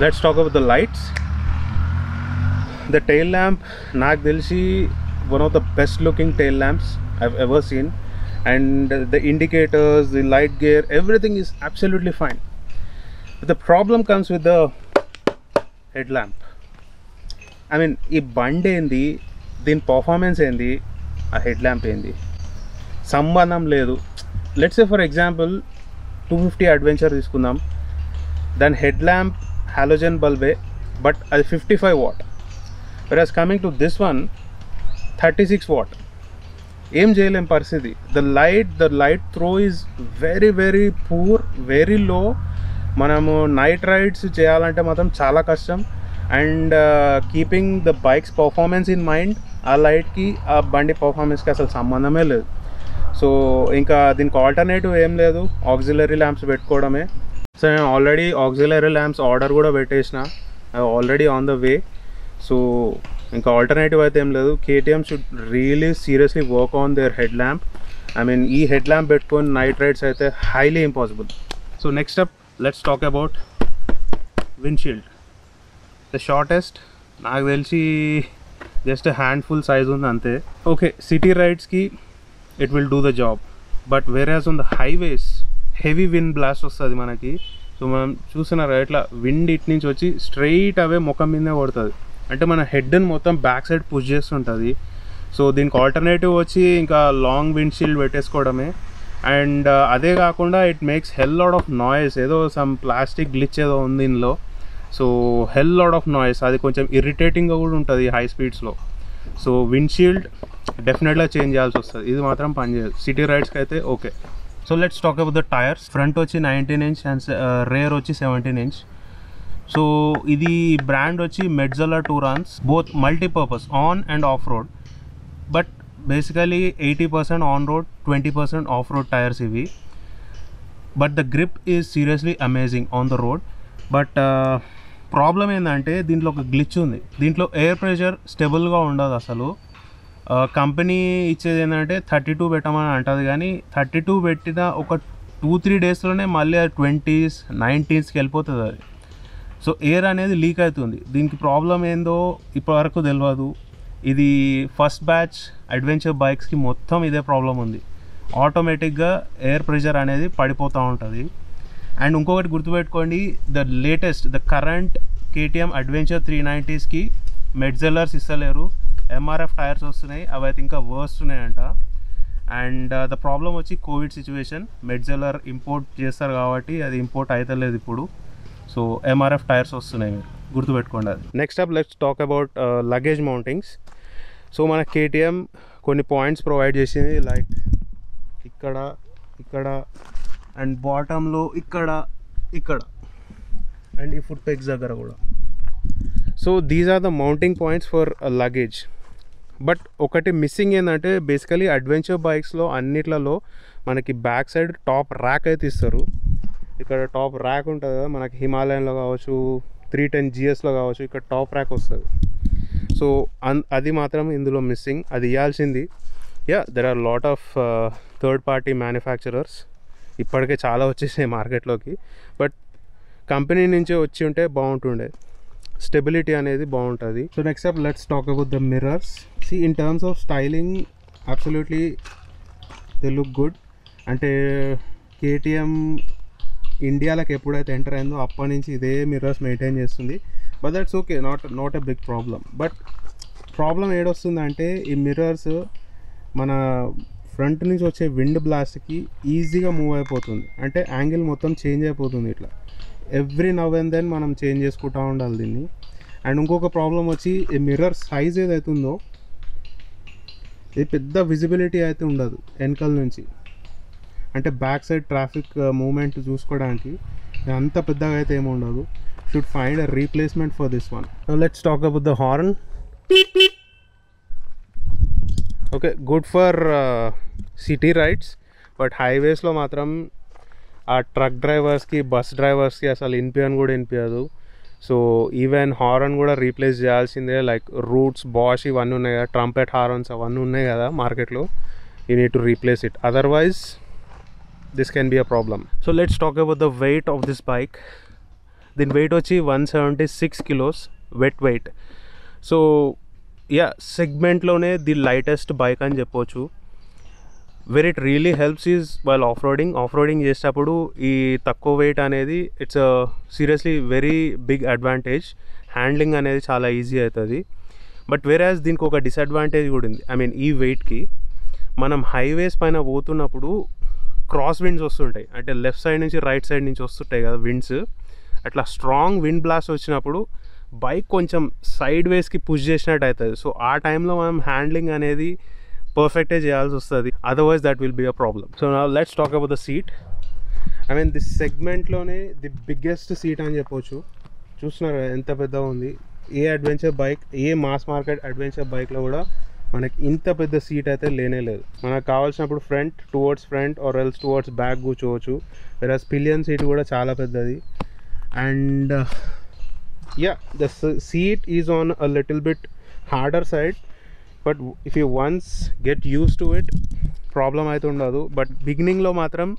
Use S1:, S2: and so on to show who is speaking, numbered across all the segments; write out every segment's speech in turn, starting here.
S1: let's talk about the lights. The tail lamp, నాకు తెలిసి one of the best looking tail lamps I've ever seen, and the indicators, the light gear, everything is absolutely fine. But the problem comes with the headlamp. I mean, ఈ బండి ఏంది, దీని performance ఏంది, ఆ head lamp ఏంది, సంబంధం లేదు. Let's say for example 250 adventure తీసుకుందాం, దాని హెడ్ ల్యాంప్ హాలోజన్ బల్బే, బట్ అది 55 what. whereas coming to this one 36 watt. ఏం చేయలేం పరిస్థితి. the light throw is very very poor, very low. మనము నైట్ రైడ్స్ చేయాలంటే మాత్రం చాలా కష్టం. And keeping the bikes performance in mind, ఆ లైట్కి ఆ బండి పర్ఫార్మెన్స్కి అసలు సంబంధమే లేదు. సో ఇంకా దీనికి ఆల్టర్నేటివ్ ఏం లేదు, ఆక్సిలరీ ల్యాంప్స్ పెట్టుకోవడమే. సో నేను ఆల్రెడీ ఆక్సిలరీ ల్యాంప్స్ ఆర్డర్ కూడా పెట్టేసిన, already on the way. So ఇంకా ఆల్టర్నేటివ్ అయితే ఏం లేదు. KTM should really seriously work on their head lamp. I mean ఈ హెడ్ ల్యాంప్ పెట్టుకొని నైట్ రైడ్స్ అయితే highly impossible. So next up let's talk about windshield. The shortest నాకు తెలిసి just handful size ఉంది అంతే. ఓకే, సిటీ రైడ్స్కి it will do the job, but whereas on the highways heavy wind blast వస్తుంది మనకి. So మనం చూస్తున్నారా ఇట్లా విండ్ ఇటు నుంచి వచ్చి స్ట్రైట్ అవే ముఖం మీదే కొడుతుంది, అంటే మన హెడ్ని మొత్తం బ్యాక్ సైడ్ పుష్ చేస్తుంటుంది. సో దీనికి ఆల్టర్నేటివ్ వచ్చి ఇంకా లాంగ్ విండ్షీల్డ్ పెట్టేసుకోవడమే. అండ్ అదే కాకుండా it makes hell lot of noise. ఏదో సమ్ ప్లాస్టిక్ గ్లిచ్ ఏదో ఉంది ఇందులో. So hell lot of noise, అది కొంచెం ఇరిటేటింగ్గా కూడా ఉంటుంది హై స్పీడ్స్లో. సో విండ్షీల్డ్ డెఫినెట్గా చేంజ్ చేయాల్సి వస్తుంది, ఇది మాత్రం పనిచేయదు సిటీ రైడ్స్కి అయితే. Okay, so let's talk about the tyres. Front వచ్చి 19 inch అండ్ రేర్ వచ్చి 17 inch. సో ఇది బ్రాండ్ వచ్చి Metzeler Tourance, both multipurpose on and off road. But basically 80% on road, 20% off road tyres ఇవి. But the grip is seriously amazing on the road. But problem ఏంటంటే దీంట్లో ఒక glitch ఉంది. దీంట్లో air pressure స్టెబుల్గా ఉండదు అసలు. కంపెనీ ఇచ్చేది ఏంటంటే 32 పెట్టమని అంటుంది, కానీ 32 పెట్టిన ఒక 2-3 daysలోనే మళ్ళీ అది 20s 19sకి వెళ్ళిపోతుంది అది. సో ఎయిర్ అనేది లీక్ అవుతుంది. దీనికి ప్రాబ్లం ఏందో ఇప్పటివరకు తెలియదు. ఇది ఫస్ట్ బ్యాచ్ అడ్వెంచర్ బైక్స్కి మొత్తం ఇదే ప్రాబ్లం ఉంది. ఆటోమేటిక్గా ఎయిర్ ప్రెషర్ అనేది పడిపోతూ ఉంటుంది. అండ్ ఇంకొకటి గుర్తుపెట్టుకోండి, ద కరెంట్ కేటీఎం అడ్వెంచర్ 390స్కి మెడ్జెలర్స్ ఇస్తలేరు, ఎంఆర్ఎఫ్ టైర్స్ వస్తున్నాయి. అవి అయితే ఇంకా వర్స్ట్ ఉన్నాయంట. అండ్ ద ప్రాబ్లం వచ్చి కోవిడ్ సిచ్యువేషన్, మెడ్జెలర్ ఇంపోర్ట్ చేస్తారు కాబట్టి అది ఇంపోర్ట్ అవుతలేదు ఇప్పుడు. సో ఎంఆర్ఎఫ్ టైర్స్ వస్తున్నాయి, మీరు గుర్తుపెట్టుకోండి అది. Next up let's talk about luggage mountings. So మన కేటీఎం కొన్ని పాయింట్స్ ప్రొవైడ్ చేసింది, లైక్ ఇక్కడ ఇక్కడ అండ్ బాటంలో ఇక్కడ ఇక్కడ అండ్ ఈ ఫుట్ పెగ్స్ దగ్గర కూడా. So these are the mounting points for luggage. But ఒకటి మిస్సింగ్ ఏంటంటే బేసికలీ అడ్వెంచర్ బైక్స్లో అన్నిట్లలో మనకి బ్యాక్ సైడ్ టాప్ ర్యాక్ అయితే ఇస్తారు. ఇక్కడ టాప్ ర్యాక్ ఉంటుంది కదా, మనకి హిమాలయన్లో కావచ్చు, 310 GSలో కావచ్చు, ఇక్కడ టాప్ ర్యాక్ వస్తుంది. సో అది మాత్రం ఇందులో మిస్సింగ్, అది ఇవ్వాల్సింది. There are lot of third party manufacturers ఇప్పటికే చాలా వచ్చేసాయి మార్కెట్లోకి. బట్ కంపెనీ నుంచే వచ్చి ఉంటే బాగుంటుండే, స్టెబిలిటీ అనేది బాగుంటుంది. So next up let's talk about the mirrors. See in terms of styling absolutely they look good. అంటే కేటీఎం ఇండియాలోకి ఎప్పుడైతే ఎంటర్ అయిందో అప్పటి నుంచి ఇదే మిర్రర్స్ మెయింటైన్ చేస్తుంది. But that's okay, not a big problem. But problem ఏడొస్తుందంటే ఈ మిర్రర్స్ మన ఫ్రంట్ నుంచి వచ్చే విండ్ బ్లాస్ట్కి ఈజీగా మూవ్ అయిపోతుంది. అంటే యాంగిల్ మొత్తం చేంజ్ అయిపోతుంది ఇట్లా. ఎవ్రీ నవ్ అండ్ దెన్ మనం చేంజ్ చేసుకుంటూ ఉండాలి దీన్ని. అండ్ ఇంకొక ప్రాబ్లం వచ్చి ఈ మిర్రర్ సైజ్ ఏదైతుందో ఇది పెద్ద విజిబిలిటీ అయితే ఉండదు వెనకాల నుంచి. అంటే బ్యాక్ సైడ్ ట్రాఫిక్ మూవ్మెంట్ చూసుకోవడానికి అంత పెద్దగా అయితే ఏమి ఉండదు. Should find a replacement for this one. Let's talk about the horn. Okay, good for city rides, but హైవేస్లో మాత్రం ఆ ట్రక్ డ్రైవర్స్కి బస్ డ్రైవర్స్కి అసలు వినిపించని కూడా వినిపించదు. సో ఈవెన్ హార్న్ కూడా రీప్లేస్ చేయాల్సిందే. లైక్ రూట్స్, బాష్ ఇవన్నీ ఉన్నాయి కదా, ట్రంపెట్ హార్న్స్ అవన్నీ ఉన్నాయి కదా మార్కెట్లో. You need to replace it, otherwise this can be a problem. So let's talk about the weight of this bike. దీని వెయిట్ వచ్చి 176 kilos wet weight. So yeah, సెగ్మెంట్లోనే ది లైటెస్ట్ బైక్ అని చెప్పొచ్చు. Where it really helps is while off roading చేసేటప్పుడు ఈ తక్కువ weight అనేది it's seriously very big advantage. Handling అనేది చాలా ఈజీ అవుతుంది. బట్ వేరాజ్ దీనికి ఒక డిసడ్వాంటేజ్ కూడా ఉంది. ఐ మీన్ ఈ వెయిట్కి మనం హైవేస్ పైన పోతున్నప్పుడు క్రాస్ విండ్స్ వస్తుంటాయి, అంటే లెఫ్ట్ సైడ్ నుంచి రైట్ సైడ్ నుంచి వస్తుంటాయి కదా విండ్స్. అట్లా స్ట్రాంగ్ విండ్ బ్లాస్ట్ వచ్చినప్పుడు బైక్ కొంచెం సైడ్ వేస్కి పుష్ చేసినట్టు అవుతుంది. సో ఆ టైంలో మనం హ్యాండ్లింగ్ అనేది పర్ఫెక్టే చేయాల్సి వస్తుంది, otherwise that will be a problem. So నా let's talk about the seat. I mean this సెగ్మెంట్లోనే ది బిగ్గెస్ట్ సీట్ అని చెప్పొచ్చు. చూస్తున్నారు ఎంత పెద్దగా ఉంది. A adventure bike, a mass market adventure బైక్లో కూడా మనకి ఇంత పెద్ద సీట్ అయితే లేనే లేదు. మనకు కావాల్సినప్పుడు front towards front or else towards back కూర్చోవచ్చు. వెరాజ్ పిలియన్ సీట్ కూడా చాలా పెద్దది. And yeah, the seat is on a little bit harder side, but if you once get use to it problem అయితే ఉండదు. బట్ బిగినింగ్లో మాత్రం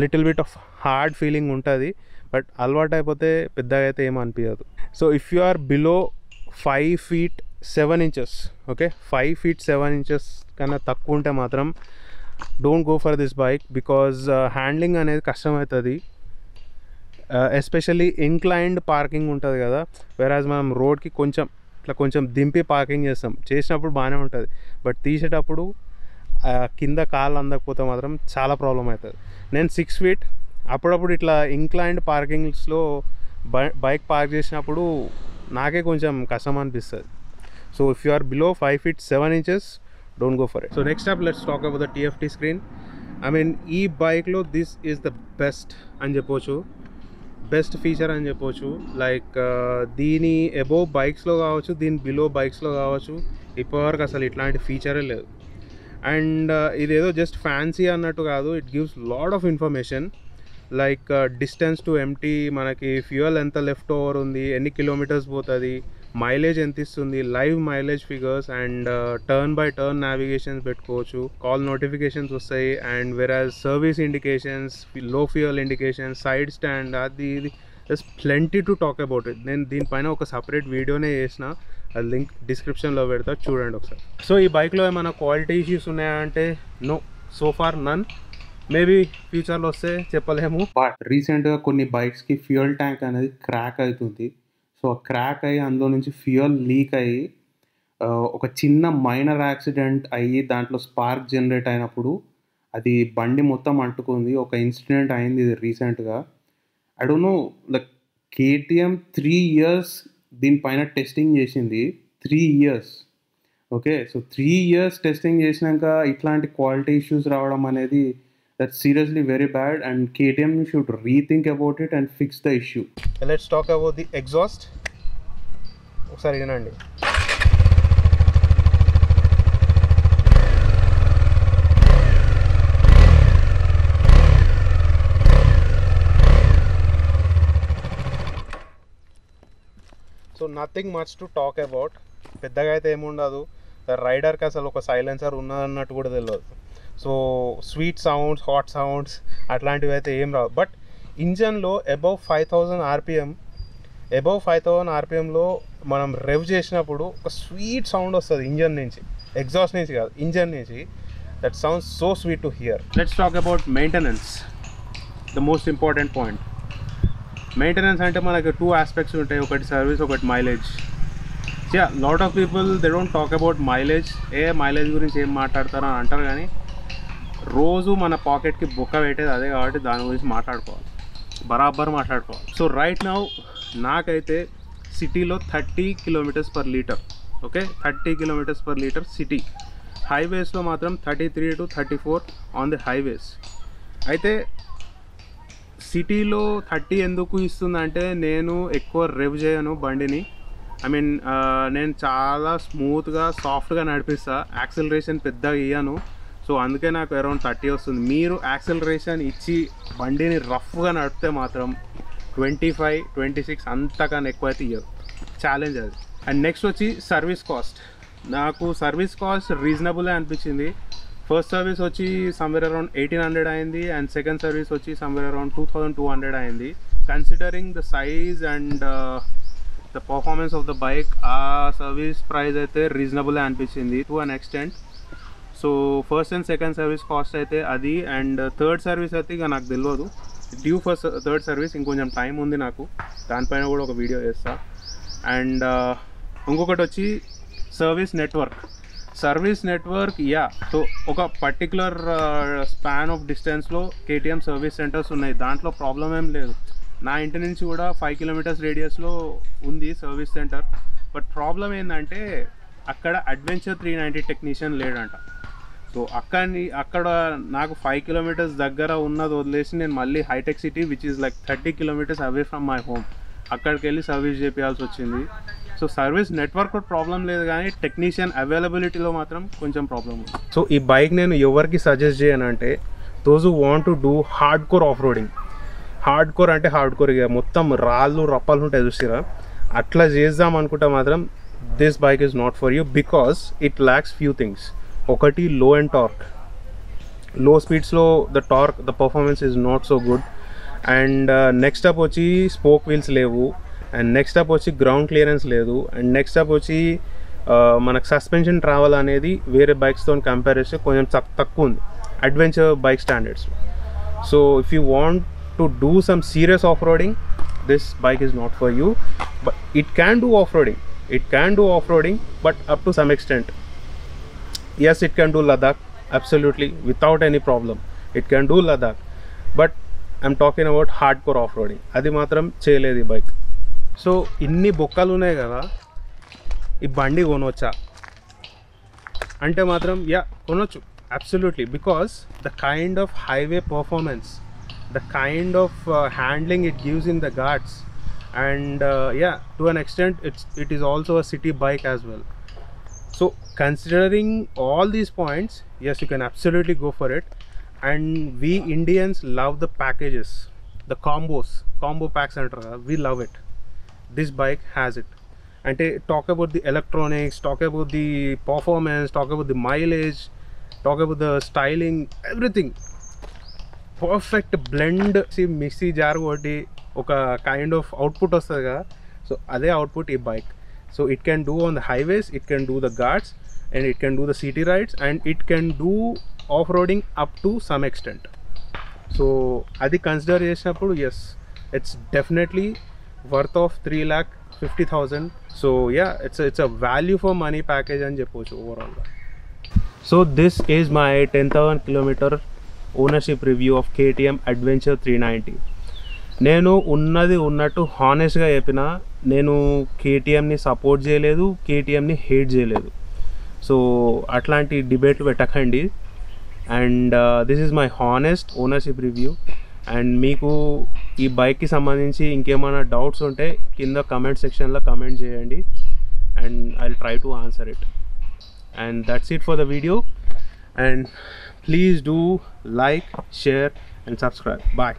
S1: little bit of hard feeling ఉంటుంది, బట్ అలవాటు అయిపోతే పెద్దగా అయితే ఏం అనిపించదు. So if you are below 5 feet 7 inches, okay, 5 feet 7 inches కన్నా తక్కువ ఉంటే మాత్రం don't go for this bike, because handling అనేది కష్టమవుతుంది. ఎస్పెషల్లీ ఇన్క్లైన్డ్ పార్కింగ్ ఉంటుంది కదా, వేరాజ్ మనం రోడ్కి కొంచెం దింపి పార్కింగ్ చేసినప్పుడు బాగానే ఉంటుంది, బట్ తీసేటప్పుడు కింద కాళ్ళు అందకపోతే మాత్రం చాలా ప్రాబ్లం అవుతుంది. నేను 6 feet, అప్పుడప్పుడు ఇట్లా ఇంక్లైన్డ్ పార్కింగ్స్లో బైక్ పార్క్ చేసినప్పుడు నాకే కొంచెం కష్టం అనిపిస్తుంది. So if you are below 5 feet 7 inches, don't go for it. So next up let's talk about the TFT screen. I mean ఈ బైక్లో దిస్ ఈజ్ ద బెస్ట్ అని చెప్పొచ్చు, బెస్ట్ ఫీచర్ అని చెప్పొచ్చు. లైక్ దీని అబోవ్ బైక్స్లో కావచ్చు, దీని బిలో బైక్స్లో కావచ్చు, ఇప్పటివరకు అసలు ఇట్లాంటి ఫీచరే లేదు. అండ్ ఇదేదో జస్ట్ ఫ్యాన్సీ అన్నట్టు కాదు, it gives lot of information. Like distance to empty, మనకి ఫ్యూయల్ ఎంత లెఫ్ట్ ఓవర్ ఉంది, ఎన్ని కిలోమీటర్స్ పోతుంది, మైలేజ్ ఎంత ఇస్తుంది, live mileage figures, and turn by turn navigations పెట్టుకోవచ్చు, కాల్ నోటిఫికేషన్స్ వస్తాయి. అండ్ వెరాజ్ సర్వీస్ ఇండికేషన్స్, లో ఫ్యూయల్ ఇండికేషన్స్, సైడ్ స్టాండ్, అది ఇది just plenty to talk about it. నేను దీనిపైన ఒక సపరేట్ వీడియోనే చేసిన, అది లింక్ డిస్క్రిప్షన్లో పెడతా, చూడండి ఒకసారి. సో ఈ బైక్లో ఏమైనా క్వాలిటీ ఇష్యూస్ ఉన్నాయా అంటే నో, సో ఫార్ నన్. మేబీ ఫ్యూచర్లో వస్తే చెప్పలేము. బట్ రీసెంట్గా కొన్ని బైక్స్కి ఫ్యూయల్ ట్యాంక్ అనేది క్రాక్ అవుతుంది. సో క్రాక్ అయ్యి అందులో నుంచి ఫ్యూయల్ లీక్ అయ్యి ఒక చిన్న మైనర్ యాక్సిడెంట్ అయ్యి దాంట్లో స్పార్క్ జనరేట్ అయినప్పుడు అది బండి మొత్తం అంటుకుంది. ఒక ఇన్సిడెంట్ అయింది ఇది రీసెంట్గా. I don't know, like KTM 3 years దీనిపైన టెస్టింగ్ చేసింది. 3 years, okay. So 3 years testing చేసినాక ఇట్లాంటి క్వాలిటీ ఇష్యూస్ రావడం అనేది that's seriously very bad, and KTM should rethink about it and fix the issue. Let's talk about the exhaust. ఒకసారి వినండి. So nothing much to talk about. పెద్దగా అయితే ఏముండదు. రైడర్కి అసలు ఒక సైలెన్సర్ ఉన్నదన్నట్టు కూడా తెలియదు. So sweet sounds, hot sounds అట్లాంటివి అయితే ఏం రావు. బట్ ఇంజన్లో అబవ్ 5000 RPMలో మనం రెవ్ చేసినప్పుడు ఒక స్వీట్ సౌండ్ వస్తుంది ఇంజన్ నుంచి, ఎగ్జాస్ట్ నుంచి కాదు, ఇంజన్ నుంచి. That sounds so sweet to hear. Let's talk about maintenance, the most important point. Maintenance అంటే మనకు 2 aspects ఉంటాయి, ఒకటి సర్వీస్, ఒకటి mileage. Lot of people they don't talk about mileage. Mileage గురించి ఏం మాట్లాడతారో అని అంటారు, కానీ రోజు మన పాకెట్కి బొక్క పెట్టేది అదే కాబట్టి దాని గురించి మాట్లాడుకోవాలి, బరాబర్ మాట్లాడుకోవాలి. సో రైట్ నౌ నాకైతే సిటీలో 30 km/L, ఓకే, 30 km/L సిటీ. హైవేస్లో మాత్రం 33 to 34 ఆన్ ది హైవేస్. అయితే సిటీలో 30 ఎందుకు ఇస్తుందంటే నేను ఎక్కువ రెవ్ చేయను బండిని. ఐ మీన్ నేను చాలా స్మూత్గా సాఫ్ట్గా నడిపిస్తా, యాక్సిలరేషన్ పెద్దగా ఇయ్యను. సో అందుకే నాకు అరౌండ్ 30 వస్తుంది. మీరు యాక్సిలరేషన్ ఇచ్చి బండిని రఫ్గా నడిపితే మాత్రం 25, 26 అంతకన్నా ఎక్కువ అయితే ఇయ్యదు. ఛాలెంజ్ అది. అండ్ నెక్స్ట్ వచ్చి సర్వీస్ కాస్ట్. నాకు సర్వీస్ కాస్ట్ రీజనబుల్ అనిపించింది. ఫస్ట్ సర్వీస్ వచ్చి సమ్వేర్ అరౌండ్ 1800 అయింది, అండ్ సెకండ్ సర్వీస్ వచ్చి సమ్వేర్ అరౌండ్ 2200 అయింది. considering the size and the performance of the bike, service price అయితే రీజనబుల్ అనిపించింది to an extent. So first and second service cost అయితే అది, and third service అయితే ఇక నాకు తెలియదు. డ్యూ ఫర్ థర్డ్ సర్వీస్ ఇంకొంచెం టైం ఉంది నాకు, దానిపైన కూడా ఒక వీడియో చేస్తా. అండ్ ఇంకొకటి వచ్చి సర్వీస్ నెట్వర్క్ యా. సో ఒక పర్టికులర్ స్పాన్ ఆఫ్ డిస్టెన్స్లో కేటీఎం సర్వీస్ సెంటర్స్ ఉన్నాయి, దాంట్లో ప్రాబ్లం ఏం లేదు. నా ఇంటి నుంచి కూడా 5 కిలోమీటర్స్ రేడియస్లో ఉంది సర్వీస్ సెంటర్. బట్ ప్రాబ్లం ఏంటంటే అక్కడ అడ్వెంచర్ 390 టెక్నీషియన్ లేడంట. సో అక్కడ నాకు 5 కిలోమీటర్స్ దగ్గర ఉన్నది వదిలేసి నేను మళ్ళీ Hitech City which is like 30 kilometres away from my home, అక్కడికి వెళ్ళి సర్వీస్ చేయాల్సి వచ్చింది. సో సర్వీస్ నెట్వర్క్ ప్రాబ్లం లేదు, కానీ టెక్నీషియన్ అవైలబిలిటీలో మాత్రం కొంచెం ప్రాబ్లం ఉంది. సో ఈ బైక్ నేను ఎవరికి సజెస్ట్ చేయనంటే those who want to do hardcore off roading. Hardcore అంటే హార్డ్ కోర్ ఇక మొత్తం రాళ్ళు రప్పలు ఉంటాయి చూసిరా, అట్లా చేద్దాం అనుకుంటే మాత్రం this bike is not for you, because it lacks few things. ఒకటి లో అండ్ టార్క్, లో స్పీడ్స్లో the performance is not so good. And next up వచ్చి స్పోక్ వీల్స్ లేవు, అండ్ నెక్స్ట్ అప్ వచ్చి గ్రౌండ్ క్లియరెన్స్ లేదు, and next up వచ్చి మనకు suspension travel అనేది వేరే బైక్స్తో కంపేర్ చేస్తే కొంచెం తక్కువ ఉంది అడ్వెంచర్ బైక్ స్టాండర్డ్స్లో. So if you want to do some serious off roading, this bike is not for you. But it can do off roading, but up to some extent. Yes, it can do Ladakh, absolutely, without any problem. It can do Ladakh, but I'm talking about hardcore off-roading. అది మాత్రం చేయలేదు ఈ bike. So ఇన్ని బొక్కలు ఉన్నాయి కదా, ఈ బండి కొనవచ్చా అంటే మాత్రం యా కొనవచ్చు, absolutely, because the kind of highway performance, the kind of handling it gives in the Ghats, and yeah, to an extent it is also a city bike as well. So considering all these points, yes, you can absolutely go for it. And we Indians love the packages, the combo packs, and we love it. This bike has it. And talk about the electronics, talk about the performance, talk about the mileage, talk about the styling, everything perfect blend. See, mixi jar ఒకటి ఒక kind of output వస్తుంది కదా, so అదే output ఈ bike. So it can do on the highways, it can do the ghats, and it can do the city rides, and it can do off roading up to some extent. So అది consider చేసినప్పుడు yes, it's definitely worth of 3,50,000. So ya, it's a value for money package అని చెప్పవచ్చు ఓవరాల్గా. So this is my 10,000 kilometre ownership review of KTM adventure 390. నేను ఉన్నది ఉన్నట్టు హానెస్ట్గా చెప్పిన, నేను KTMని సపోర్ట్ చేయలేదు, KTMని హేట్ చేయలేదు. సో అట్లాంటి డిబేట్లు పెట్టకండి. And this is my honest ownership review. And మీకు ఈ బైక్కి సంబంధించి ఇంకేమైనా డౌట్స్ ఉంటే కింద కమెంట్ సెక్షన్లో కమెంట్ చేయండి, and I will try to answer it. And that's it for the video. And please do like, share, and subscribe. Bye.